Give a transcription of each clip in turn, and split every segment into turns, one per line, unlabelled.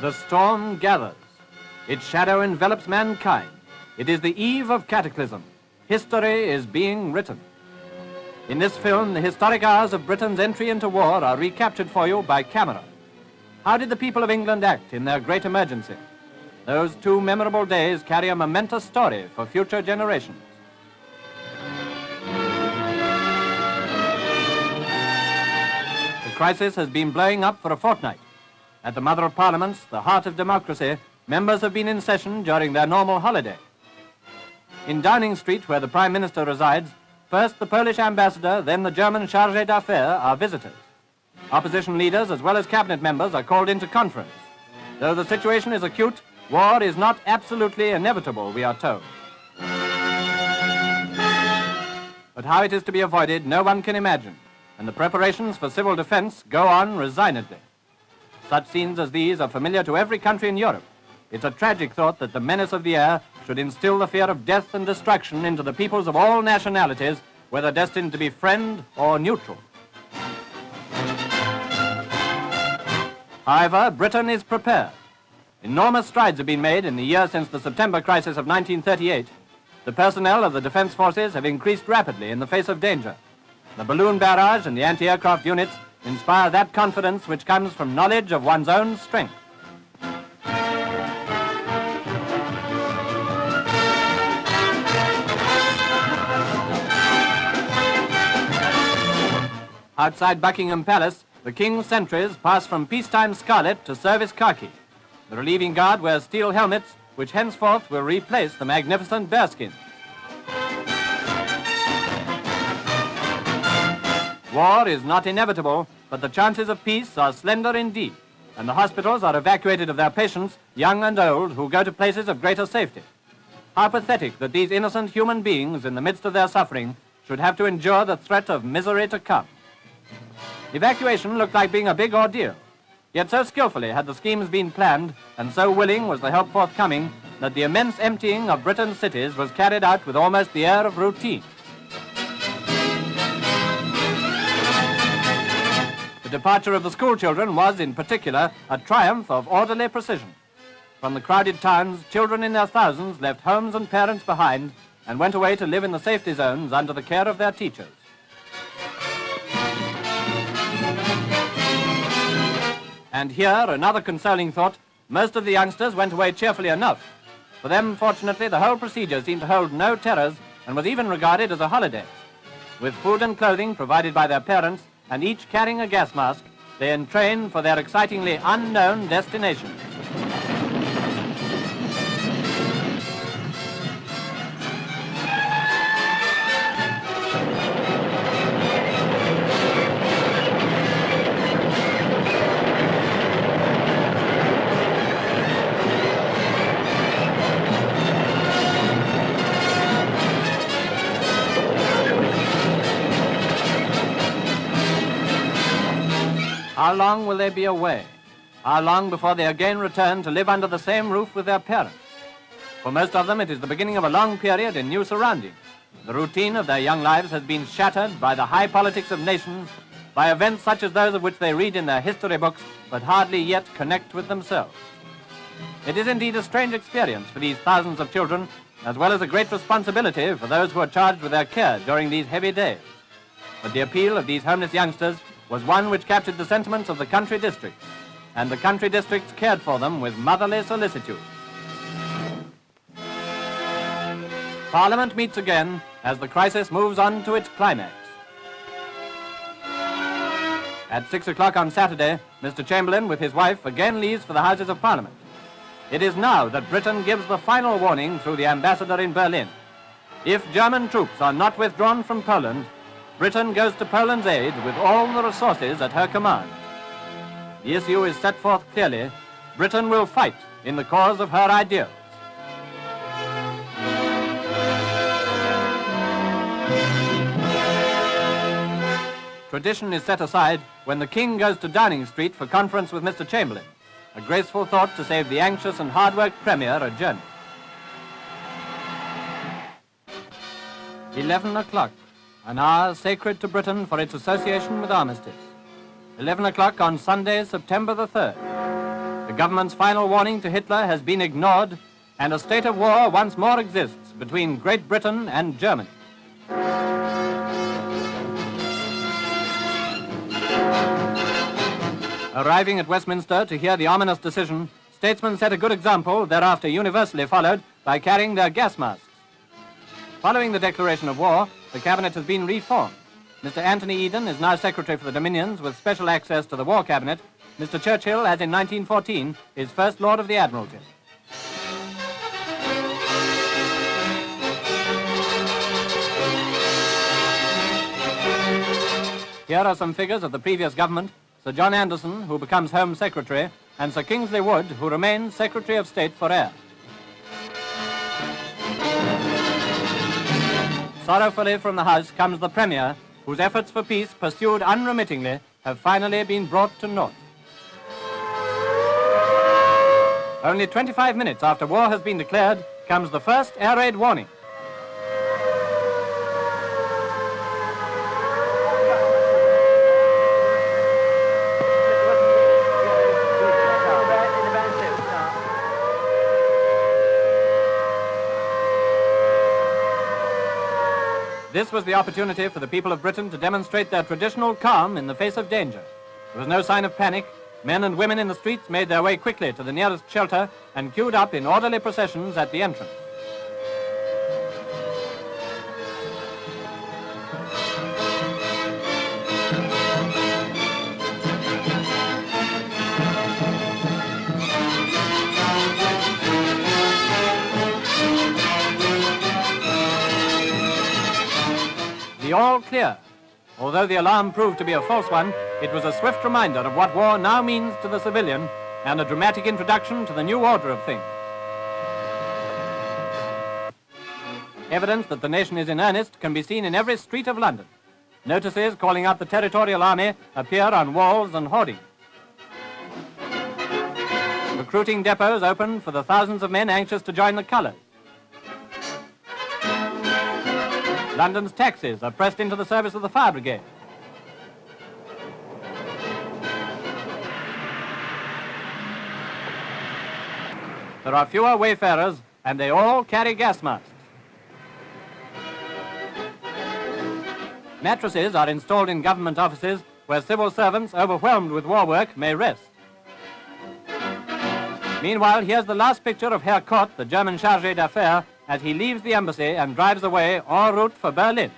The storm gathers. Its shadow envelops mankind. It is the eve of cataclysm. History is being written. In this film, the historic hours of Britain's entry into war are recaptured for you by camera. How did the people of England act in their great emergency? Those 2 memorable days carry a momentous story for future generations. The crisis has been blowing up for a fortnight. At the Mother of Parliaments, the heart of democracy, members have been in session during their normal holiday. In Downing Street, where the Prime Minister resides, first the Polish ambassador, then the German chargé d'affaires are visitors. Opposition leaders as well as cabinet members are called into conference. Though the situation is acute, war is not absolutely inevitable, we are told. But how it is to be avoided, no one can imagine, and the preparations for civil defense go on resignedly. Such scenes as these are familiar to every country in Europe. It's a tragic thought that the menace of the air should instill the fear of death and destruction into the peoples of all nationalities, whether destined to be friend or neutral. However, Britain is prepared. Enormous strides have been made in the year since the September crisis of 1938. The personnel of the defense forces have increased rapidly in the face of danger. The balloon barrage and the anti-aircraft units inspire that confidence which comes from knowledge of one's own strength. Outside Buckingham Palace, the King's sentries pass from peacetime scarlet to service khaki. The relieving guard wears steel helmets, which henceforth will replace the magnificent bearskin. War is not inevitable, but the chances of peace are slender indeed, and the hospitals are evacuated of their patients, young and old, who go to places of greater safety. How pathetic that these innocent human beings, in the midst of their suffering, should have to endure the threat of misery to come. Evacuation looked like being a big ordeal, yet so skillfully had the schemes been planned, and so willing was the help forthcoming, that the immense emptying of Britain's cities was carried out with almost the air of routine. The departure of the school children was, in particular, a triumph of orderly precision. From the crowded towns, children in their thousands left homes and parents behind and went away to live in the safety zones under the care of their teachers. And here, another consoling thought, most of the youngsters went away cheerfully enough. For them, fortunately, the whole procedure seemed to hold no terrors and was even regarded as a holiday. With food and clothing provided by their parents, and each carrying a gas mask, they entrained for their excitingly unknown destination. How long will they be away? How long before they again return to live under the same roof with their parents? For most of them, it is the beginning of a long period in new surroundings. The routine of their young lives has been shattered by the high politics of nations, by events such as those of which they read in their history books, but hardly yet connect with themselves. It is indeed a strange experience for these thousands of children, as well as a great responsibility for those who are charged with their care during these heavy days. But the appeal of these homeless youngsters was one which captured the sentiments of the country districts, and the country districts cared for them with motherly solicitude. Parliament meets again as the crisis moves on to its climax. At 6 o'clock on Saturday, Mr. Chamberlain with his wife again leaves for the Houses of Parliament. It is now that Britain gives the final warning through the ambassador in Berlin. If German troops are not withdrawn from Poland, Britain goes to Poland's aid with all the resources at her command. The issue is set forth clearly. Britain will fight in the cause of her ideals. Tradition is set aside when the King goes to Downing Street for conference with Mr. Chamberlain, a graceful thought to save the anxious and hard-worked Premier a journey. 11 o'clock. An hour sacred to Britain for its association with armistice. 11 o'clock on Sunday, September the 3rd. The government's final warning to Hitler has been ignored, and a state of war once more exists between Great Britain and Germany. Arriving at Westminster to hear the ominous decision, statesmen set a good example, thereafter universally followed, by carrying their gas masks. Following the declaration of war, the cabinet has been reformed. Mr. Anthony Eden is now Secretary for the Dominions with special access to the War Cabinet. Mr. Churchill, as in 1914, is First Lord of the Admiralty. Here are some figures of the previous government: Sir John Anderson, who becomes Home Secretary, and Sir Kingsley Wood, who remains Secretary of State for Air. Sorrowfully from the House comes the Premier, whose efforts for peace, pursued unremittingly, have finally been brought to naught. Only 25 minutes after war has been declared comes the first air raid warning. This was the opportunity for the people of Britain to demonstrate their traditional calm in the face of danger. There was no sign of panic. Men and women in the streets made their way quickly to the nearest shelter and queued up in orderly processions at the entrance. The all clear. Although the alarm proved to be a false one, it was a swift reminder of what war now means to the civilian and a dramatic introduction to the new order of things. Evidence that the nation is in earnest can be seen in every street of London. Notices calling out the Territorial Army appear on walls and hoardings. Recruiting depots open for the thousands of men anxious to join the colours. London's taxis are pressed into the service of the fire brigade. There are fewer wayfarers, and they all carry gas masks. Mattresses are installed in government offices where civil servants overwhelmed with war work may rest. Meanwhile, here's the last picture of Herr Kott, the German chargé d'affaires, as he leaves the embassy and drives away en route for Berlin.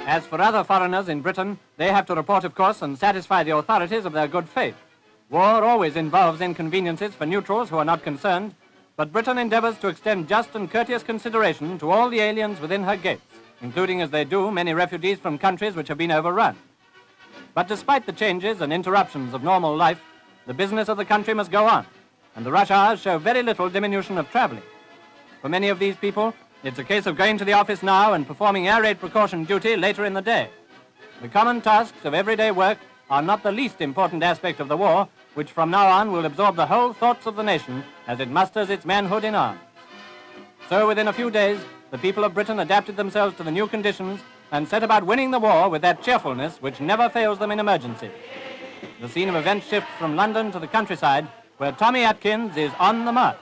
As for other foreigners in Britain, they have to report, of course, and satisfy the authorities of their good faith. War always involves inconveniences for neutrals who are not concerned, but Britain endeavors to extend just and courteous consideration to all the aliens within her gates, including, as they do, many refugees from countries which have been overrun. But despite the changes and interruptions of normal life, the business of the country must go on, and the rush hours show very little diminution of traveling. For many of these people, it's a case of going to the office now and performing air raid precaution duty later in the day. The common tasks of everyday work are not the least important aspect of the war, which from now on will absorb the whole thoughts of the nation as it musters its manhood in arms. So within a few days, the people of Britain adapted themselves to the new conditions and set about winning the war with that cheerfulness which never fails them in emergency. The scene of events shifts from London to the countryside, where Tommy Atkins is on the march.